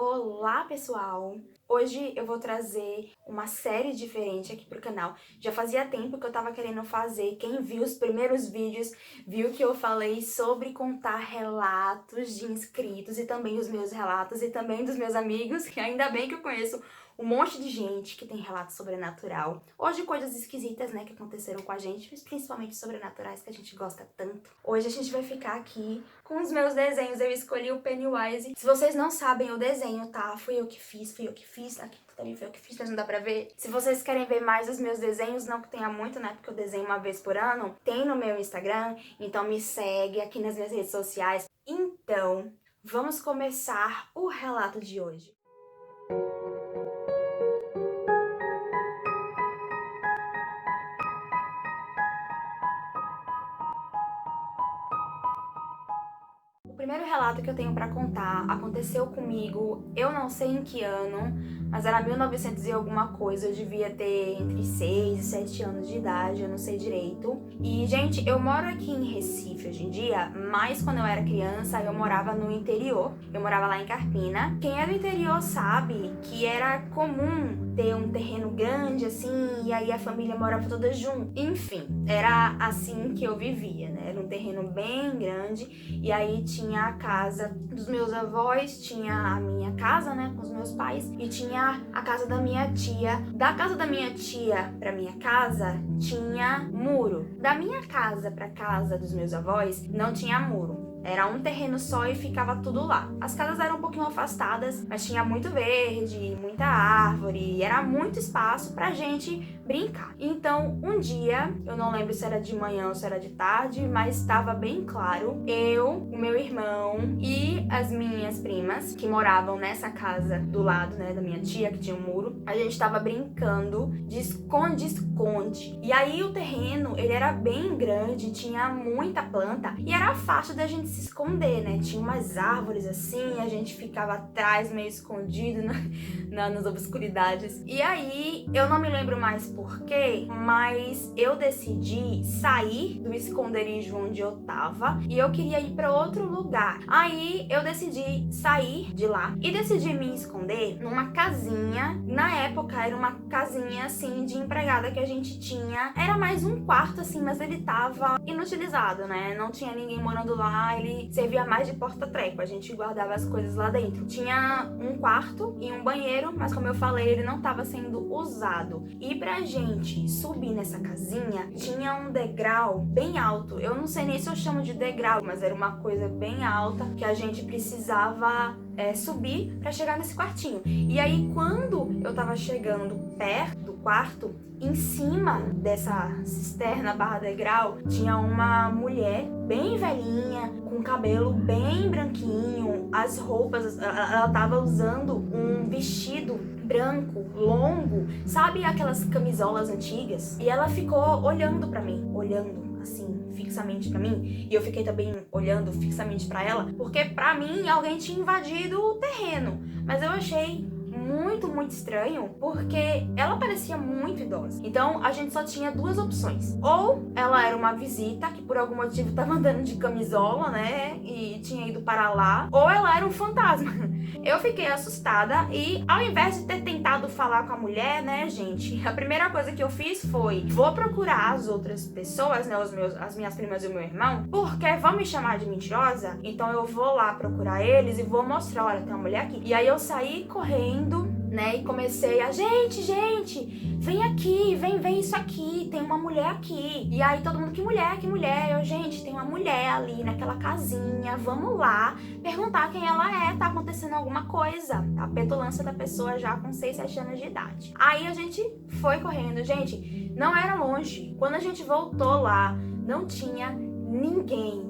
Olá, pessoal! Hoje eu vou trazer uma série diferente aqui pro canal. Já fazia tempo que eu tava querendo fazer. Quem viu os primeiros vídeos viu que eu falei sobre contar relatos de inscritos e também os meus relatos e também dos meus amigos, que ainda bem que eu conheço um monte de gente que tem relato sobrenatural. Hoje coisas esquisitas, né, que aconteceram com a gente, mas principalmente sobrenaturais que a gente gosta tanto. Hoje a gente vai ficar aqui com os meus desenhos. Eu escolhi o Pennywise. Se vocês não sabem o desenho, tá? Fui eu que fiz. Aqui também foi eu que fiz, mas não dá pra ver. Se vocês querem ver mais os meus desenhos, não que tenha muito, né, porque eu desenho uma vez por ano, tem no meu Instagram, então me segue aqui nas minhas redes sociais. Então, vamos começar o relato de hoje. O primeiro relato que eu tenho pra contar aconteceu comigo, eu não sei em que ano, mas era 1900 e alguma coisa, eu devia ter entre 6 e 7 anos de idade, eu não sei direito. E, gente, eu moro aqui em Recife hoje em dia, mas quando eu era criança eu morava no interior, eu morava lá em Carpina. Quem é do interior sabe que era comum ter um terreno grande assim, e aí a família morava toda junto. Enfim, era assim que eu vivia, né? Era um terreno bem grande, e aí tinha a casa dos meus avós, tinha a minha casa, né, com os meus pais, e tinha a casa da minha tia. Da casa da minha tia pra minha casa tinha muro. Da minha casa pra casa dos meus avós não tinha muro. Era um terreno só e ficava tudo lá. As casas eram um pouquinho afastadas, mas tinha muito verde, muita árvore, era muito espaço pra gente brincar. Então, um dia, eu não lembro se era de manhã ou se era de tarde, mas estava bem claro, eu, o meu irmão e as minhas primas, que moravam nessa casa do lado, né, da minha tia, que tinha um muro, a gente estava brincando de esconde-esconde. E aí o terreno, ele era bem grande, tinha muita planta e era fácil da gente se esconder, né? Tinha umas árvores assim, a gente ficava atrás meio escondido nas obscuridades. E aí, eu não me lembro mais porquê, mas eu decidi sair do esconderijo onde eu tava e eu queria ir para outro lugar. Aí eu decidi sair de lá e decidi me esconder numa casinha. Na época era uma casinha assim de empregada que a gente tinha. Era mais um quarto assim, mas ele tava inutilizado, né? Não tinha ninguém morando lá, ele servia mais de porta-treco. A gente guardava as coisas lá dentro. Tinha um quarto e um banheiro, mas como eu falei, ele não tava sendo usado. E pra gente subir nessa casinha, tinha um degrau bem alto. Eu não sei nem se eu chamo de degrau, mas era uma coisa bem alta que a gente precisava subir pra chegar nesse quartinho. E aí, quando eu tava chegando perto do quarto, em cima dessa cisterna barra degrau, tinha uma mulher bem velhinha, com cabelo bem branquinho, as roupas, ela tava usando um vestido branco, longo, sabe aquelas camisolas antigas? E ela ficou olhando pra mim, olhando assim, fixamente pra mim, e eu fiquei também olhando fixamente pra ela, porque pra mim alguém tinha invadido o terreno, mas eu achei muito estranho, porque ela parecia muito idosa. Então a gente só tinha duas opções: ou ela era uma visita que por algum motivo tava andando de camisola, né, e tinha ido para lá, ou ela era um fantasma. Eu fiquei assustada e, ao invés de ter tentado falar com a mulher, né, gente, a primeira coisa que eu fiz foi: vou procurar as outras pessoas, né, as minhas primas e o meu irmão, porque vão me chamar de mentirosa, então eu vou lá procurar eles e vou mostrar, olha, tem uma mulher aqui. E aí eu saí correndo, né, e comecei a, gente, vem aqui, vem isso aqui, tem uma mulher aqui. E aí todo mundo, que mulher? Eu, gente, tem uma mulher ali naquela casinha, vamos lá perguntar quem ela é, tá acontecendo alguma coisa. A petulância da pessoa já com 6, 7 anos de idade. Aí a gente foi correndo, gente, não era longe. Quando a gente voltou lá, não tinha ninguém,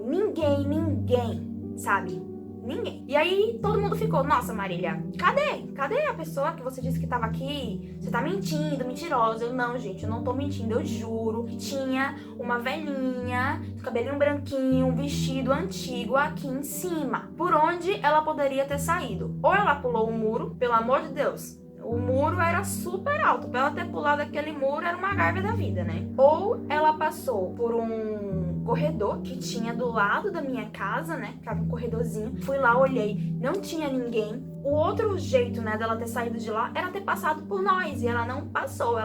sabe? Ninguém. E aí todo mundo ficou, nossa, Marília, cadê a pessoa que você disse que tava aqui? Você tá mentindo, mentirosa. Eu, não, gente, eu não tô mentindo, eu juro que tinha uma velhinha, cabelinho branquinho, um vestido antigo aqui em cima. Por onde ela poderia ter saído? Ou ela pulou o muro, pelo amor de Deus. O muro era super alto, pra ela ter pulado aquele muro era uma gaiva da vida, né? Ou ela passou por um corredor que tinha do lado da minha casa, né? Tava um corredorzinho. Fui lá, olhei, não tinha ninguém. O outro jeito, né, dela ter saído de lá era ter passado por nós. E ela não passou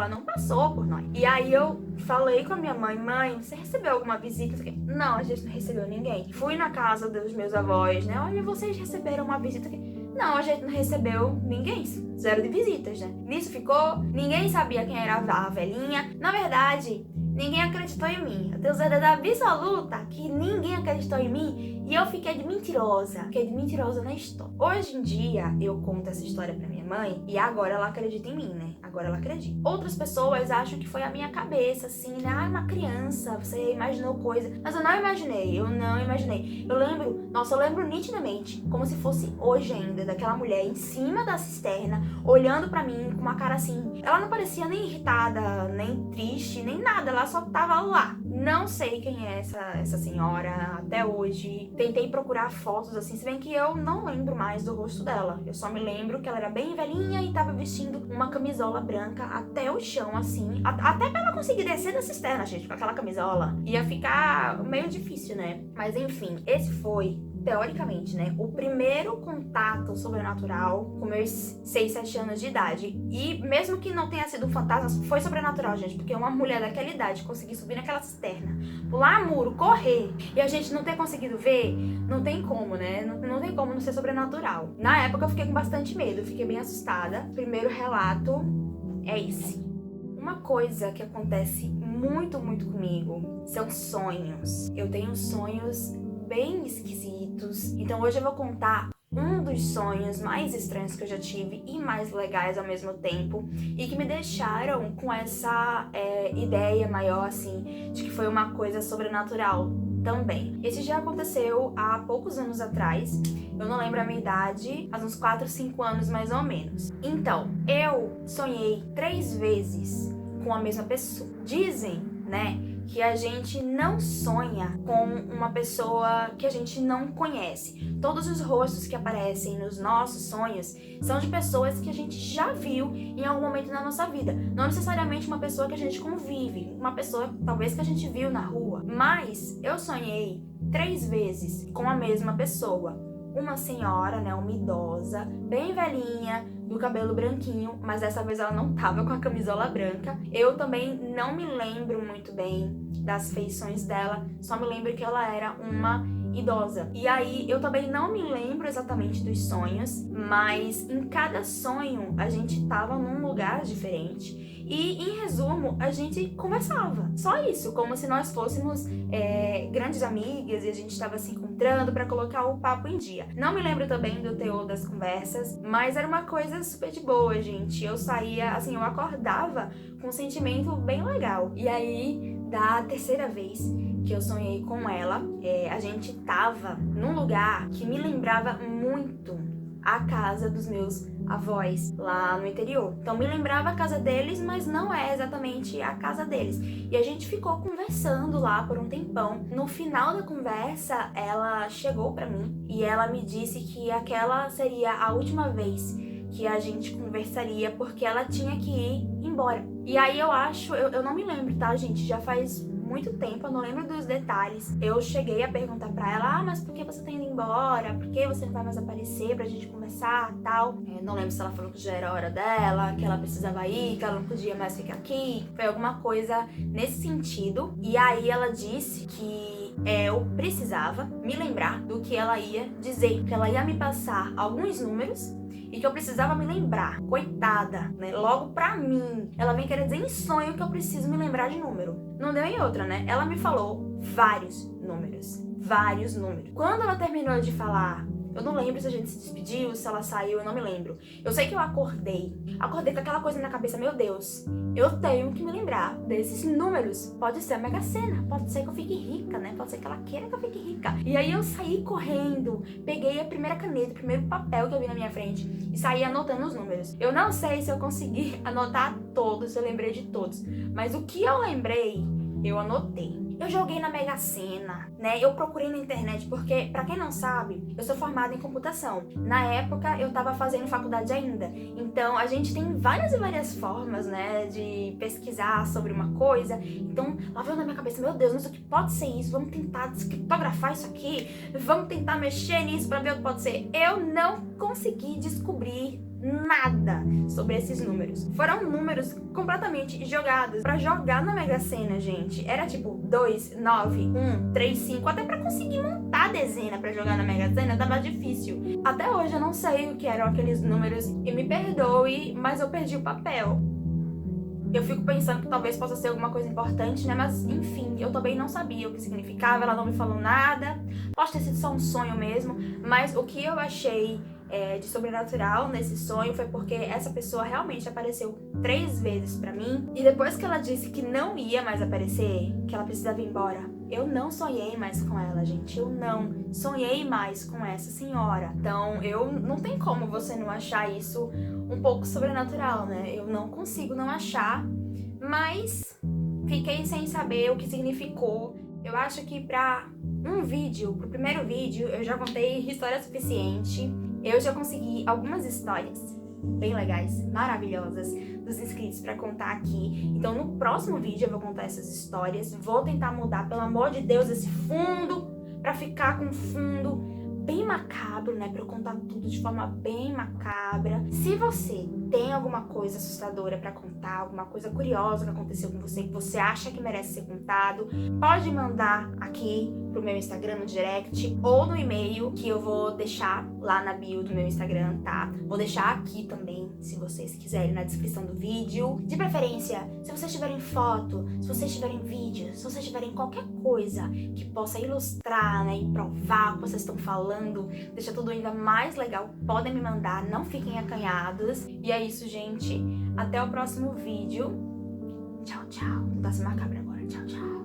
por nós. E aí eu falei com a minha mãe: mãe, você recebeu alguma visita? Não, a gente não recebeu ninguém. Fui na casa dos meus avós, né? Olha, vocês receberam uma visita aqui? Não, a gente não recebeu ninguém. 0 de visitas, né? Nisso ficou, ninguém sabia quem era a velhinha. Na verdade, ninguém acreditou em mim. Eu tenho certeza absoluta que ninguém acreditou em mim e eu fiquei de mentirosa. Fiquei de mentirosa na história. Hoje em dia, eu conto essa história pra minha mãe e agora ela acredita em mim, né? Agora ela acredita. Outras pessoas acham que foi a minha cabeça, assim, né? Ah, uma criança, você imaginou coisa. Mas eu não imaginei, Eu lembro nitidamente, como se fosse hoje ainda, daquela mulher em cima da cisterna, olhando pra mim com uma cara assim. Ela não parecia nem irritada, nem triste, nem nada. Ela só tava lá. Não sei quem é essa senhora até hoje. Tentei procurar fotos assim, se bem que eu não lembro mais do rosto dela. Eu só me lembro que ela era bem velhinha e tava vestindo uma camisola branca até o chão, assim. Até pra ela conseguir descer da cisterna, gente, com aquela camisola. Ia ficar meio difícil, né? Mas enfim, esse foi, teoricamente, né, o primeiro contato sobrenatural com meus 6, 7 anos de idade. E mesmo que não tenha sido um fantasma, foi sobrenatural, gente, porque uma mulher daquela idade conseguir subir naquela cisterna, pular muro, correr, e a gente não ter conseguido ver, não tem como, né? Não tem como não ser sobrenatural. Na época eu fiquei com bastante medo, fiquei bem assustada. Primeiro relato é esse. Uma coisa que acontece muito comigo são sonhos. Eu tenho sonhos bem esquisitos. Então hoje eu vou contar um dos sonhos mais estranhos que eu já tive e mais legais ao mesmo tempo e que me deixaram com essa ideia maior, assim, de que foi uma coisa sobrenatural também. Esse já aconteceu há poucos anos atrás. Eu não lembro a minha idade, há uns 4, 5 anos mais ou menos. Então, eu sonhei 3 vezes com a mesma pessoa. Dizem, né, que a gente não sonha com uma pessoa que a gente não conhece. Todos os rostos que aparecem nos nossos sonhos são de pessoas que a gente já viu em algum momento na nossa vida. Não necessariamente uma pessoa que a gente convive, uma pessoa talvez que a gente viu na rua. Mas eu sonhei 3 vezes com a mesma pessoa. Uma senhora, né, uma idosa, bem velhinha, do cabelo branquinho, mas dessa vez ela não tava com a camisola branca. Eu também não me lembro muito bem das feições dela, só me lembro que ela era uma idosa. E aí eu também não me lembro exatamente dos sonhos, mas em cada sonho a gente tava num lugar diferente. E, em resumo, a gente conversava. Só isso, como se nós fôssemos grandes amigas e a gente estava se encontrando para colocar o papo em dia. Não me lembro também do teor das conversas, mas era uma coisa super de boa, gente. Eu saía, assim, eu acordava com um sentimento bem legal. E aí, da terceira vez que eu sonhei com ela, a gente tava num lugar que me lembrava muito a casa dos meus avós lá no interior. Então me lembrava a casa deles, mas não é exatamente a casa deles. E a gente ficou conversando lá por um tempão. No final da conversa, ela chegou pra mim e ela me disse que aquela seria a última vez que a gente conversaria, porque ela tinha que ir embora. E aí eu não me lembro, tá, gente? Já faz muito tempo, eu não lembro dos detalhes. Eu cheguei a perguntar pra ela: mas por que você tá indo embora? Por que você não vai mais aparecer pra gente conversar e tal? Não lembro se ela falou que já era hora dela, que ela precisava ir, que ela não podia mais ficar aqui. Foi alguma coisa nesse sentido. E aí ela disse que eu precisava me lembrar do que ela ia dizer, que ela ia me passar alguns números e que eu precisava me lembrar. Coitada, né? Logo pra mim. Ela vem querer dizer em sonho que eu preciso me lembrar de número. Não deu em outra, né? Ela me falou vários números. Vários números. Quando ela terminou de falar, eu não lembro se a gente se despediu, se ela saiu, eu não me lembro. Eu sei que eu acordei. Acordei com aquela coisa na cabeça: meu Deus, eu tenho que me lembrar desses números. Pode ser a Mega Sena, pode ser que eu fique rica, né? Pode ser que ela queira que eu fique rica. E aí eu saí correndo, peguei a primeira caneta, o primeiro papel que eu vi na minha frente e saí anotando os números. Eu não sei se eu consegui anotar todos, se eu lembrei de todos, mas o que eu lembrei, eu anotei. Eu joguei na Mega Sena, né? Eu procurei na internet porque, pra quem não sabe, eu sou formada em computação. Na época, eu tava fazendo faculdade ainda. Então, a gente tem várias e várias formas, né, de pesquisar sobre uma coisa. Então, lá veio na minha cabeça, meu Deus, mas o que pode ser isso? Vamos tentar descriptografar isso aqui? Vamos tentar mexer nisso pra ver o que pode ser? Eu não consegui descobrir nada sobre esses números. Foram números completamente jogados pra jogar na Mega Sena, gente. Era tipo 2, 9, 1, 3, 5. Até pra conseguir montar a dezena pra jogar na Mega Sena tava difícil. Até hoje eu não sei o que eram aqueles números e me perdoe, mas eu perdi o papel. Eu fico pensando que talvez possa ser alguma coisa importante, né? Mas, enfim, eu também não sabia o que significava, ela não me falou nada. Pode ter sido só um sonho mesmo, mas o que eu achei de sobrenatural nesse sonho foi porque essa pessoa realmente apareceu 3 vezes pra mim. E depois que ela disse que não ia mais aparecer, que ela precisava ir embora, eu não sonhei mais com ela, gente. Eu não sonhei mais com essa senhora. Então, não tem como você não achar isso um pouco sobrenatural, né? Eu não consigo não achar, mas fiquei sem saber o que significou. Eu acho que pro primeiro vídeo, eu já contei história suficiente. Eu já consegui algumas histórias bem legais, maravilhosas, dos inscritos pra contar aqui. Então no próximo vídeo eu vou contar essas histórias. Vou tentar mudar, pelo amor de Deus, esse fundo pra ficar com um fundo bem macabro, né? Pra eu contar tudo de forma bem macabra. Se você tem alguma coisa assustadora pra contar, alguma coisa curiosa que aconteceu com você, que você acha que merece ser contado, pode mandar aqui pro meu Instagram no direct ou no e-mail que eu vou deixar lá na bio do meu Instagram, tá? Vou deixar aqui também, se vocês quiserem, na descrição do vídeo. De preferência, se vocês tiverem foto, se vocês tiverem vídeo, se vocês tiverem qualquer coisa que possa ilustrar, né, e provar o que vocês estão falando, deixa tudo ainda mais legal, podem me mandar, não fiquem acanhados. E é isso, gente. Até o próximo vídeo. Tchau, tchau. Vou dar essa macabra agora. Tchau, tchau.